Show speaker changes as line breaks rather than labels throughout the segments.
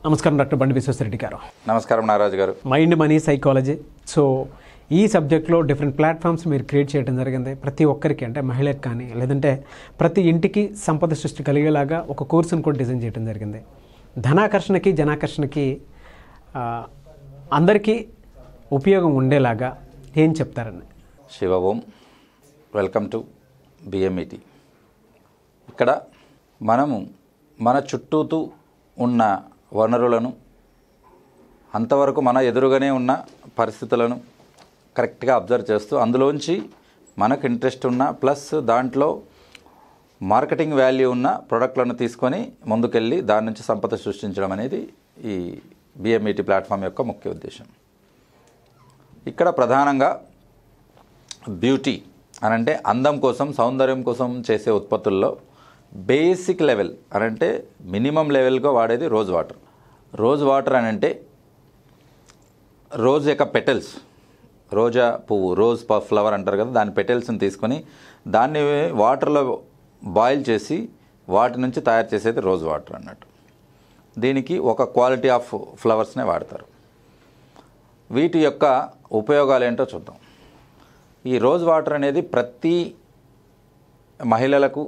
నమస్కారం డాక్టర్ బండి విశ్వేశ్వరరెడ్డి గారు.
నమస్కారం నాగరాజు గారు.
Mind money psychology. సో ఈ సబ్జెక్ట్లో డిఫరెంట్ ప్లాట్ఫామ్స్ మీరు క్రియేట్ చేయడం జరిగింది. ప్రతి ఒక్కరికి అంటే మహిళలకు కానీ లేదంటే ప్రతి ఇంటికి సంపద సృష్టి కలిగేలాగా ఒక కోర్సును కూడా డిజైన్ చేయడం జరిగింది. ధనాకర్షణకి జనాకర్షణకి అందరికీ ఉపయోగం ఉండేలాగా ఏం చెప్తారండి?
Shiva Om. Welcome to BMET. ఇక్కడ మనము మన చుట్టూతూ ఉన్న వనరులను, అంతవరకు మన ఎదురుగానే ఉన్న పరిస్థితులను కరెక్ట్గా అబ్జర్వ్ చేస్తూ అందులోంచి మనకు ఇంట్రెస్ట్ ఉన్న ప్లస్ దాంట్లో మార్కెటింగ్ వాల్యూ ఉన్న ప్రోడక్ట్లను తీసుకొని ముందుకెళ్ళి దాని నుంచి సంపద సృష్టించడం అనేది ఈ బిఎంఈటి ప్లాట్ఫామ్ యొక్క ముఖ్య ఉద్దేశం. ఇక్కడ ప్రధానంగా బ్యూటీ అనంటే అందం కోసం, సౌందర్యం కోసం చేసే ఉత్పత్తుల్లో బేసిక్ లెవెల్ అనంటే మినిమం లెవెల్గా వాడేది రోజ్ వాటర్. రోజ్ వాటర్ అనంటే రోజ్ యొక్క పెటల్స్, రోజా పువ్వు, రోజ్ ఫ్లవర్ అంటారు కదా, దాని పెటల్స్ని తీసుకొని దాన్ని వాటర్లో బాయిల్ చేసి వాటి నుంచి తయారు చేసేది రోజ్ వాటర్ అన్నట్టు. దీనికి ఒక క్వాలిటీ ఆఫ్ ఫ్లవర్స్నే వాడతారు. వీటి యొక్క ఉపయోగాలు ఏంటో చూద్దాం. ఈ రోజ్ వాటర్ అనేది ప్రతి మహిళలకు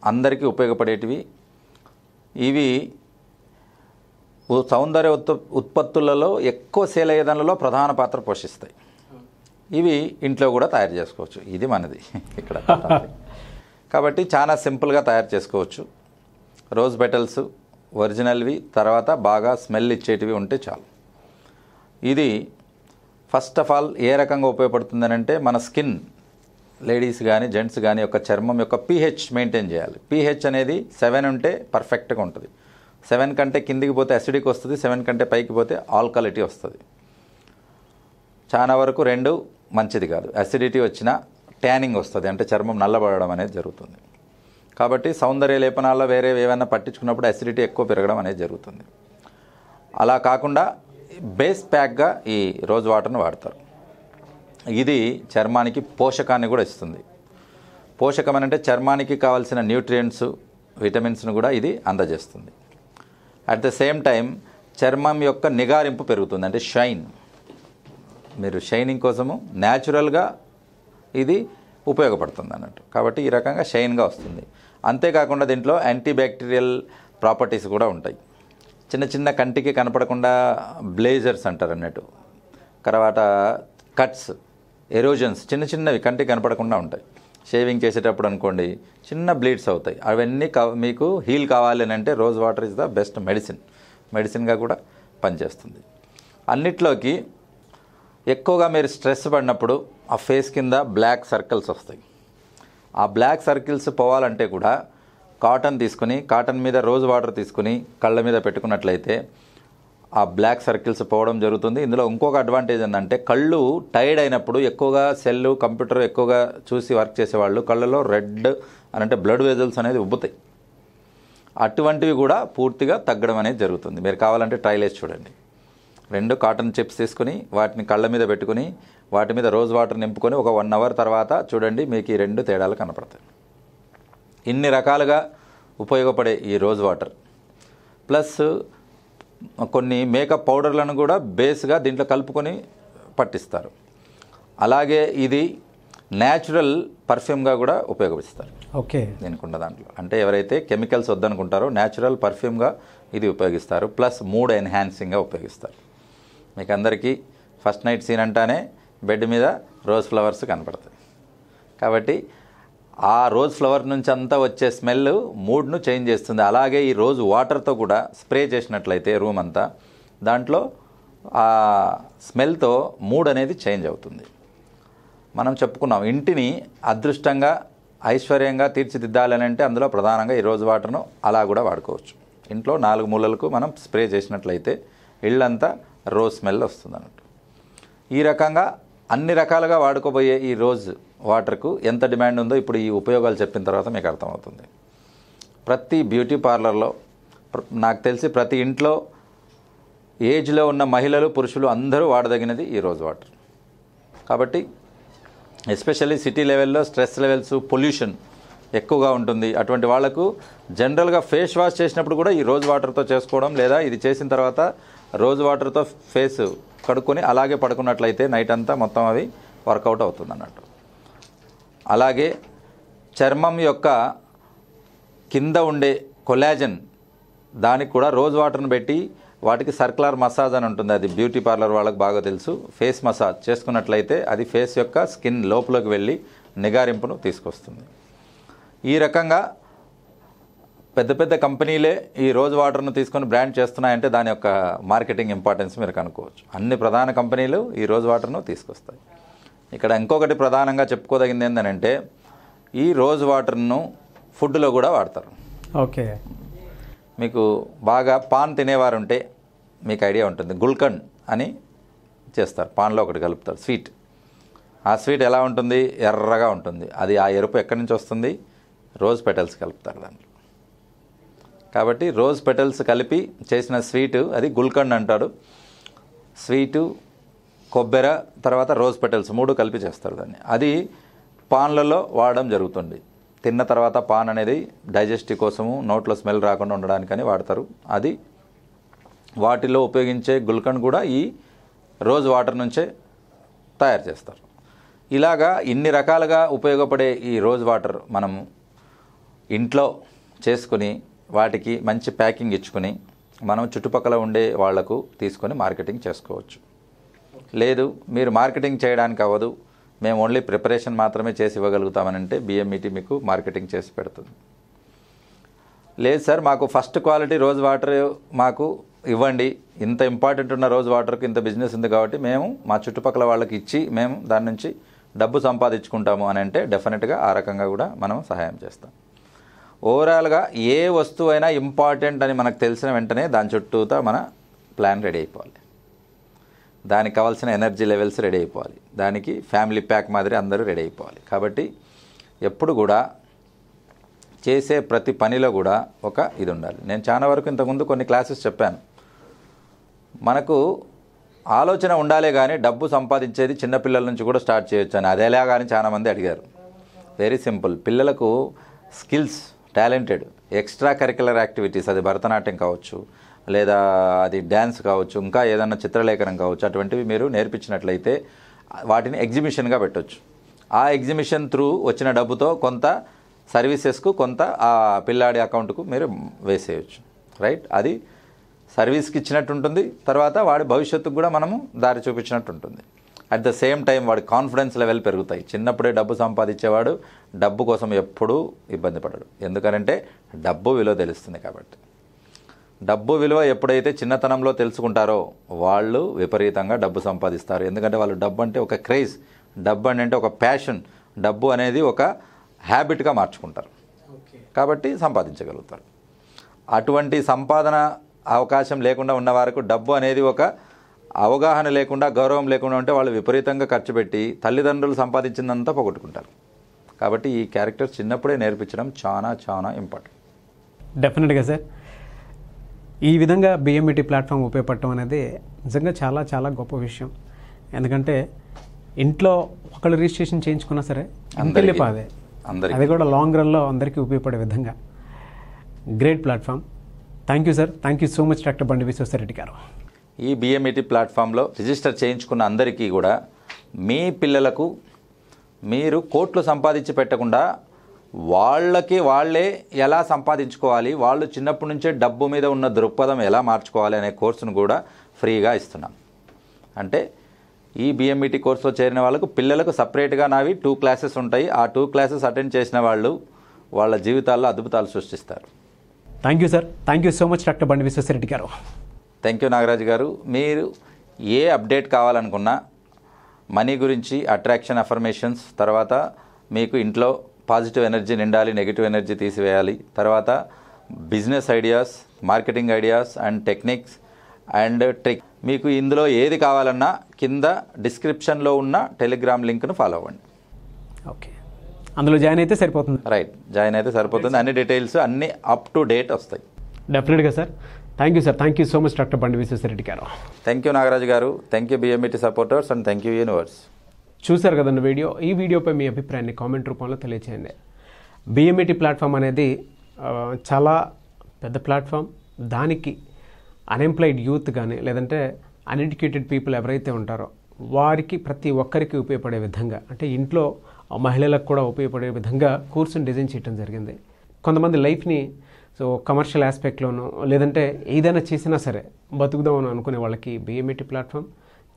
అందరికీ ఉపయోగపడేటివి. ఇవి సౌందర్య ఉత్పత్తులలో ఎక్కువ సేల్ అయ్యేదానిలో ప్రధాన పాత్ర పోషిస్తాయి. ఇవి ఇంట్లో కూడా తయారు చేసుకోవచ్చు. ఇది మనది ఇక్కడ కాబట్టి చాలా సింపుల్గా తయారు చేసుకోవచ్చు. రోజ్ పెటల్స్ ఒరిజినల్వి, తర్వాత బాగా స్మెల్ ఇచ్చేటివి ఉంటే చాలు. ఇది ఫస్ట్ ఆఫ్ ఆల్ ఏ రకంగా ఉపయోగపడుతుందని అంటే మన స్కిన్, లేడీస్ కానీ జెంట్స్ కానీ యొక్క చర్మం యొక్క pH మెయింటైన్ చేయాలి. pH అనేది 7 ఉంటే పర్ఫెక్ట్గా ఉంటుంది. 7 కంటే కిందికి పోతే అసిడిక్ వస్తుంది, 7 కంటే పైకి పోతే ఆల్కలిటీ వస్తుంది. చాలా వరకు 2 మంచిది కాదు. అసిడిటీ వచ్చినా ట్యానింగ్ వస్తుంది, అంటే చర్మం నల్లబడడం అనేది జరుగుతుంది. కాబట్టి సౌందర్య లేపనాల్లో వేరే ఏమైనా పట్టించుకున్నప్పుడు అసిడిటీ ఎక్కువ పెరగడం అనేది జరుగుతుంది. అలా కాకుండా బేస్ ప్యాక్గా ఈ రోజ్ వాటర్ను వాడతారు. ఇది చర్మానికి పోషకాన్ని కూడా ఇస్తుంది. పోషకం అంటే చర్మానికి కావాల్సిన న్యూట్రియంట్స్, విటమిన్స్ను కూడా ఇది అందజేస్తుంది. అట్ ద సేమ్ టైం చర్మం యొక్క నిగారింపు పెరుగుతుంది, అంటే షైన్. మీరు షైనింగ్ కోసము న్యాచురల్గా ఇది ఉపయోగపడుతుంది అన్నట్టు. కాబట్టి ఈ రకంగా షైన్గా వస్తుంది. అంతేకాకుండా దీంట్లో యాంటీబ్యాక్టీరియల్ ప్రాపర్టీస్ కూడా ఉంటాయి. చిన్న చిన్న కంటికి కనపడకుండా బ్లేజర్స్ అంటారు అన్నట్టు, తర్వాత కట్స్, ఎరోజన్స్, చిన్న చిన్నవి కంటికి కనపడకుండా ఉంటాయి. షేవింగ్ చేసేటప్పుడు అనుకోండి చిన్న బ్లీడ్స్ అవుతాయి. అవన్నీ మీకు హీల్ కావాలి అని అంటే rose water is the best మెడిసిన్గా కూడా పనిచేస్తుంది. అన్నిట్లోకి ఎక్కువగా మీరు స్ట్రెస్ పడినప్పుడు ఆ ఫేస్ కింద బ్లాక్ సర్కిల్స్ వస్తాయి. ఆ బ్లాక్ సర్కిల్స్ పోవాలంటే కూడా కాటన్ తీసుకుని, కాటన్ మీద రోజ్ వాటర్ తీసుకుని కళ్ళ మీద పెట్టుకున్నట్లయితే ఆ బ్లాక్ సర్కిల్స్ పోవడం జరుగుతుంది. ఇందులో ఇంకొక అడ్వాంటేజ్ ఏంటంటే కళ్ళు టైర్డ్ అయినప్పుడు, ఎక్కువగా సెల్, కంప్యూటర్ ఎక్కువగా చూసి వర్క్ చేసేవాళ్ళు కళ్ళలో రెడ్ అంటే బ్లడ్ వెజల్స్ అనేది ఉబ్బుతాయి. అటువంటివి కూడా పూర్తిగా తగ్గడం అనేది జరుగుతుంది. మీరు కావాలంటే ట్రైల్ వేసి చూడండి. 2 కాటన్ చిప్స్ తీసుకుని వాటిని కళ్ళ మీద పెట్టుకుని వాటి మీద రోజ్ వాటర్ నింపుకొని ఒక 1 అవర్ తర్వాత చూడండి, మీకు ఈ 2 తేడాలు కనపడతాయి. ఇన్ని రకాలుగా ఉపయోగపడే ఈ రోజ్ వాటర్ ప్లస్ కొన్ని మేకప్ పౌడర్లను కూడా బేస్గా దీంట్లో కలుపుకొని పట్టిస్తారు. అలాగే ఇది న్యాచురల్ పర్ఫ్యూమ్గా కూడా ఉపయోగిస్తారు.
ఓకే,
దీనికి ఉన్న దాంట్లో అంటే ఎవరైతే కెమికల్స్ వద్దనుకుంటారో న్యాచురల్ పర్ఫ్యూమ్గా ఇది ఉపయోగిస్తారు. ప్లస్ మూడ్ ఎన్హాన్సింగ్గా ఉపయోగిస్తారు. మీకు అందరికీ ఫస్ట్ నైట్ సీన్ అంటానే బెడ్ మీద రోజ్ ఫ్లవర్స్ కనపడతాయి. కాబట్టి ఆ రోజ్ ఫ్లవర్ నుంచి అంతా వచ్చే స్మెల్ మూడ్ను చేంజ్ చేస్తుంది. అలాగే ఈ రోజ్ వాటర్తో కూడా స్ప్రే చేసినట్లయితే రూమ్ అంతా, దాంట్లో ఆ స్మెల్తో మూడ్ అనేది చేంజ్ అవుతుంది. మనం చెప్పుకున్నాం ఇంటిని అదృష్టంగా, ఐశ్వర్యంగా తీర్చిదిద్దాలని అంటే అందులో ప్రధానంగా ఈ రోజ్ వాటర్ను అలా కూడా వాడుకోవచ్చు. ఇంట్లో 4 మూలలకు మనం స్ప్రే చేసినట్లయితే ఇళ్ళంతా రోజ్ స్మెల్ వస్తుంది అన్నట్టు. ఈ రకంగా అన్ని రకాలుగా వాడుకోబోయే ఈ రోజ్ వాటర్కు ఎంత డిమాండ్ ఉందో ఇప్పుడు ఈ ఉపయోగాలు చెప్పిన తర్వాత మీకు అర్థమవుతుంది. ప్రతి బ్యూటీ పార్లర్లో, నాకు తెలిసి ప్రతి ఇంట్లో ఏజ్లో ఉన్న మహిళలు, పురుషులు అందరూ వాడదగినది ఈ రోజ్ వాటర్. కాబట్టి ఎస్పెషల్లీ సిటీ లెవెల్లో స్ట్రెస్ లెవెల్స్, పొల్యూషన్ ఎక్కువగా ఉంటుంది. అటువంటి వాళ్లకు జనరల్గా ఫేస్ వాష్ చేసినప్పుడు కూడా ఈ రోజ్ వాటర్తో చేసుకోవడం, లేదా ఇది చేసిన తర్వాత రోజ్ వాటర్తో ఫేస్ కడుక్కొని అలాగే పడుకున్నట్లయితే నైట్ అంతా మొత్తం అవి వర్కౌట్ అవుతుంది అన్నట్టు. అలాగే చర్మం యొక్క కింద ఉండే కొలాజన్ దానికి కూడా రోజ్ వాటర్ని పెట్టి వాటికి సర్కులర్ మసాజ్ అని ఉంటుంది, అది బ్యూటీ పార్లర్ వాళ్ళకి బాగా తెలుసు. ఫేస్ మసాజ్ చేసుకున్నట్లయితే అది ఫేస్ యొక్క స్కిన్ లోపలికి వెళ్ళి నిగారింపును తీసుకొస్తుంది. ఈ రకంగా పెద్ద పెద్ద కంపెనీలే ఈ రోజ్ వాటర్ను తీసుకొని బ్రాండ్ చేస్తున్నాయంటే దాని యొక్క మార్కెటింగ్ ఇంపార్టెన్స్ మీరు కనుక్కోవచ్చు. అన్ని ప్రధాన కంపెనీలు ఈ రోజ్ వాటర్ను తీసుకొస్తాయి. ఇక్కడ ఇంకొకటి ప్రధానంగా చెప్పుకోదగింది ఏంటంటే ఈ రోజ్ వాటర్ను ఫుడ్లో కూడా వాడతారు.
ఓకే,
మీకు బాగా పాన్ తినేవారు ఉంటే మీకు ఐడియా ఉంటుంది, గుల్కండ్ అని చేస్తారు, పాన్లో ఒకటి కలుపుతారు స్వీట్. ఆ స్వీట్ ఎలా ఉంటుంది? ఎర్రగా ఉంటుంది. అది ఆ ఎరుపు ఎక్కడి నుంచి వస్తుంది? రోజ్ పెటల్స్ కలుపుతారు దాంట్లో. కాబట్టి రోజ్ పెటల్స్ కలిపి చేసిన స్వీటు అది గుల్కండ్ అంటాడు. స్వీటు, కొబ్బరి, తర్వాత రోజ్ పెటల్స్ 3 కలిపి చేస్తారు దాన్ని. అది పాన్లలో వాడడం జరుగుతుంది. తిన్న తర్వాత పాన్ అనేది డైజెస్టివ్ కోసము, నోట్లో స్మెల్ రాకుండా ఉండడానికని వాడతారు. అది వాటిలో ఉపయోగించే గుల్కండ్ కూడా ఈ రోజ్ వాటర్ నుంచే తయారు చేస్తారు. ఇలాగా ఇన్ని రకాలుగా ఉపయోగపడే ఈ రోజ్ వాటర్ మనం ఇంట్లో చేసుకుని వాటికి మంచి ప్యాకింగ్ ఇచ్చుకుని మనం చుట్టుపక్కల ఉండే వాళ్లకు తీసుకొని మార్కెటింగ్ చేసుకోవచ్చు. లేదు మీరు మార్కెటింగ్ చేయడానికి అవ్వదు, మేము ఓన్లీ ప్రిపరేషన్ మాత్రమే చేసి ఇవ్వగలుగుతామనంటే బిఎంఈటీ మీకు మార్కెటింగ్ చేసి పెడుతుంది. లేదు సార్ మాకు ఫస్ట్ క్వాలిటీ రోజ్ వాటర్ మాకు ఇవ్వండి, ఇంత ఇంపార్టెంట్ ఉన్న రోజ్ వాటర్కి ఇంత బిజినెస్ ఉంది కాబట్టి మేము మా చుట్టుపక్కల వాళ్ళకి ఇచ్చి మేము దాని నుంచి డబ్బు సంపాదించుకుంటాము అని అంటే డెఫినెట్గా ఆ రకంగా కూడా మనం సహాయం చేస్తాం. ఓవరాల్గా ఏ వస్తువు అయినా ఇంపార్టెంట్ అని మనకు తెలిసిన వెంటనే దాని చుట్టూతో మన ప్లాన్ రెడీ అయిపోవాలి, దానికి కావాల్సిన ఎనర్జీ లెవెల్స్ రెడీ అయిపోవాలి, దానికి ఫ్యామిలీ ప్యాక్ మాదిరి అందరూ రెడీ అయిపోవాలి. కాబట్టి ఎప్పుడు కూడా చేసే ప్రతి పనిలో కూడా ఒక ఇది ఉండాలి. నేను చాలా వరకు ఇంతకుముందు కొన్ని క్లాసెస్ చెప్పాను, మనకు ఆలోచన ఉండాలే కానీ డబ్బు సంపాదించేది చిన్నపిల్లల నుంచి కూడా స్టార్ట్ చేయొచ్చు అని. అది ఎలా కానీ చాలామంది అడిగారు. వెరీ సింపుల్, పిల్లలకు skills, talented extra curricular activities, అది భరతనాట్యం కావచ్చు, లేదా అది డ్యాన్స్ కావచ్చు, ఇంకా ఏదన్నా చిత్రలేఖనం కావచ్చు, అటువంటివి మీరు నేర్పించినట్లయితే వాటిని ఎగ్జిబిషన్గా పెట్టవచ్చు. ఆ ఎగ్జిబిషన్ త్రూ వచ్చిన డబ్బుతో కొంత సర్వీసెస్కు, కొంత ఆ పిల్లాడి అకౌంట్కు మీరు వేసేయచ్చు. రైట్, అది సర్వీస్కి ఇచ్చినట్టు ఉంటుంది, తర్వాత వాడి భవిష్యత్తుకు కూడా మనము దారి చూపించినట్టు ఉంటుంది. అట్ ద సేమ్ టైం వాడి కాన్ఫిడెన్స్ లెవెల్ పెరుగుతాయి. చిన్నప్పుడే డబ్బు సంపాదించేవాడు డబ్బు కోసం ఎప్పుడూ ఇబ్బంది పడడు, ఎందుకంటే డబ్బు విలువ తెలుస్తుంది. కాబట్టి డబ్బు విలువ ఎప్పుడైతే చిన్నతనంలో తెలుసుకుంటారో వాళ్ళు విపరీతంగా డబ్బు సంపాదిస్తారు. ఎందుకంటే వాళ్ళు డబ్బు అంటే ఒక క్రేజ్, డబ్బు అంటే ఒక ప్యాషన్, డబ్బు అనేది ఒక హ్యాబిట్గా మార్చుకుంటారు. కాబట్టి సంపాదించగలుగుతారు. అటువంటి సంపాదన అవకాశం లేకుండా ఉన్న వారికి డబ్బు అనేది ఒక అవగాహన లేకుండా, గౌరవం లేకుండా ఉంటే వాళ్ళు విపరీతంగా ఖర్చు పెట్టి తల్లిదండ్రులు సంపాదించిందంతా పోగొట్టుకుంటారు. కాబట్టి ఈ క్యారెక్టర్స్ చిన్నప్పుడే నేర్పించడం చాలా చాలా ఇంపార్టెంట్.
డెఫినెట్గా సార్, ఈ విధంగా బిఎంఈటీ ప్లాట్ఫామ్ ఉపయోగపడటం అనేది నిజంగా చాలా చాలా గొప్ప విషయం. ఎందుకంటే ఇంట్లో ఒకళ్ళు రిజిస్ట్రేషన్ చేయించుకున్నా సరే వెళ్ళిపోదే, అది కూడా లాంగ్ రన్లో అందరికీ ఉపయోగపడే విధంగా great platform. Thank you sir, thank you so much doctor బండి విశ్వేశ్వరరెడ్డి గారు.
ఈ బిఎంఈటీ ప్లాట్ఫామ్లో రిజిస్టర్ చేయించుకున్న అందరికీ కూడా మీ పిల్లలకు మీరు కోట్లు సంపాదించి పెట్టకుండా వాళ్ళకి వాళ్ళే ఎలా సంపాదించుకోవాలి, వాళ్ళు చిన్నప్పటి నుంచే డబ్బు మీద ఉన్న దృక్పథం ఎలా మార్చుకోవాలి అనే కోర్సును కూడా ఫ్రీగా ఇస్తున్నాం. అంటే ఈ బిఎంఈటీ కోర్సులో చేరిన వాళ్ళకు పిల్లలకు సపరేట్గా నావి 2 క్లాసెస్ ఉంటాయి. ఆ 2 క్లాసెస్ అటెండ్ చేసిన వాళ్ళు వాళ్ళ జీవితాల్లో అద్భుతాలు సృష్టిస్తారు.
Thank you sir, thank you so much doctor బండి విశ్వేశ్వరరెడ్డి గారు.
థ్యాంక్ యూ నాగరాజు గారు. మీరు ఏ అప్డేట్ కావాలనుకున్నా, మనీ గురించి, అట్రాక్షన్, అఫర్మేషన్స్, తర్వాత మీకు ఇంట్లో పాజిటివ్ ఎనర్జీ నిండాలి, నెగిటివ్ ఎనర్జీ తీసివేయాలి, తర్వాత business ideas, marketing ideas and techniques and trick, మీకు ఇందులో ఏది కావాలన్నా కింద డిస్క్రిప్షన్లో ఉన్న టెలిగ్రామ్ లింక్ను ఫాలో అవ్వండి.
ఓకే, అందులో జాయిన్ అయితే సరిపోతుంది.
రైట్, జాయిన్ అయితే సరిపోతుంది. అన్ని డీటెయిల్స్ అన్నీ అప్ టు డేట్ వస్తాయి.
డెఫినెట్గా sir. Thank you sir, thank you so much doctor బండి విశ్వేశ్వరరెడ్డి గారు.
థ్యాంక్ యూ నాగరాజు గారు. Thank you BMET supporters and thank you universe.
చూశారు కదండి వీడియో. ఈ వీడియోపై మీ అభిప్రాయాన్ని కామెంట్ రూపంలో తెలియజేయండి. బిఎంఈటీ ప్లాట్ఫామ్ అనేది చాలా పెద్ద ప్లాట్ఫామ్. దానికి అన్ఎంప్లాయిడ్ యూత్ కానీ లేదంటే అన్ఎడ్యుకేటెడ్ పీపుల్ ఎవరైతే ఉంటారో వారికి ప్రతి ఒక్కరికి ఉపయోగపడే విధంగా, అంటే ఇంట్లో మహిళలకు కూడా ఉపయోగపడే విధంగా కోర్సును డిజైన్ చేయడం జరిగింది. కొంతమంది లైఫ్ని కమర్షియల్ ఆస్పెక్ట్లోనూ లేదంటే ఏదైనా చేసినా సరే బతుకుదామని అనుకునే వాళ్ళకి బిఎంఈటీ ప్లాట్ఫామ్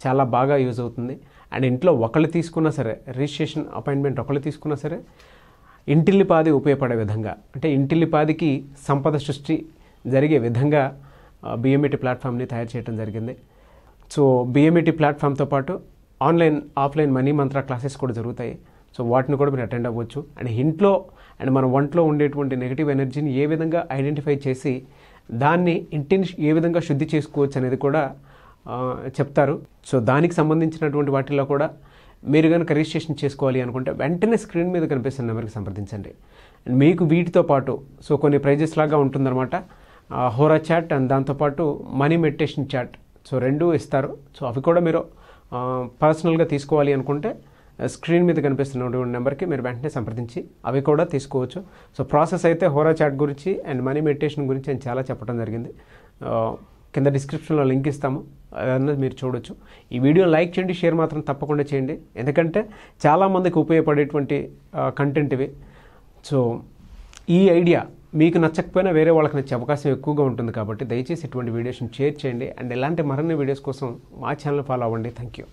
చాలా బాగా యూజ్ అవుతుంది. అండ్ ఇంట్లో ఒకళ్ళు తీసుకున్నా సరే, రిజిస్ట్రేషన్ అపాయింట్మెంట్ ఒకళ్ళు తీసుకున్నా సరే ఇంటిల్లిపాది ఉపయోగపడే విధంగా, అంటే ఇంటిల్లిపాదికి సంపద సృష్టి జరిగే విధంగా బిఎంఈటీ ప్లాట్ఫామ్ని తయారు చేయడం జరిగింది. సో బిఎంఈటీ ప్లాట్ఫామ్తో పాటు ఆన్లైన్ ఆఫ్లైన్ మనీ మంత్ర క్లాసెస్ కూడా జరుగుతాయి. సో వాటిని కూడా మీరు అటెండ్ అవ్వచ్చు. అండ్ ఇంట్లో అండ్ మన ఒంట్లో ఉండేటువంటి నెగిటివ్ ఎనర్జీని ఏ విధంగా ఐడెంటిఫై చేసి దాన్ని ఇంటిని ఏ విధంగా శుద్ధి చేసుకోవచ్చు అనేది కూడా చెప్తారు. సో దానికి సంబంధించినటువంటి వాటిల్లో కూడా మీరు కనుక రిజిస్ట్రేషన్ చేసుకోవాలి అనుకుంటే వెంటనే స్క్రీన్ మీద కనిపిస్తున్న నెంబర్కి సంప్రదించండి. అండ్ మీకు వీటితో పాటు కొన్ని ప్రైజెస్ లాగా ఉంటుందన్నమాట. హోరా చాట్ అండ్ దాంతోపాటు మనీ మెడిటేషన్ చాట్, సో 2 ఇస్తారు. సో అవి కూడా మీరు పర్సనల్గా తీసుకోవాలి అనుకుంటే స్క్రీన్ మీద కనిపిస్తున్నటువంటి నెంబర్కి మీరు వెంటనే సంప్రదించి అవి కూడా తీసుకోవచ్చు. సో ప్రాసెస్ అయితే హోరా చాట్ గురించి అండ్ మనీ మెడిటేషన్ గురించి నేను చాలా చెప్పడం జరిగింది. కింద డిస్క్రిప్షన్లో లింక్ ఇస్తాము, అదన్నది మీరు చూడొచ్చు. ఈ వీడియో లైక్ చేయండి, షేర్ మాత్రం తప్పకుండా చేయండి, ఎందుకంటే చాలామందికి ఉపయోగపడేటువంటి కంటెంట్ ఇవి. సో ఈ ఐడియా మీకు నచ్చకపోయినా వేరే వాళ్ళకి నచ్చే అవకాశం ఎక్కువగా ఉంటుంది కాబట్టి దయచేసి ఇటువంటి వీడియోస్ని షేర్ చేయండి. అండ్ ఇలాంటి మరిన్ని వీడియోస్ కోసం మా ఛానల్ ఫాలో అవ్వండి. Thank you.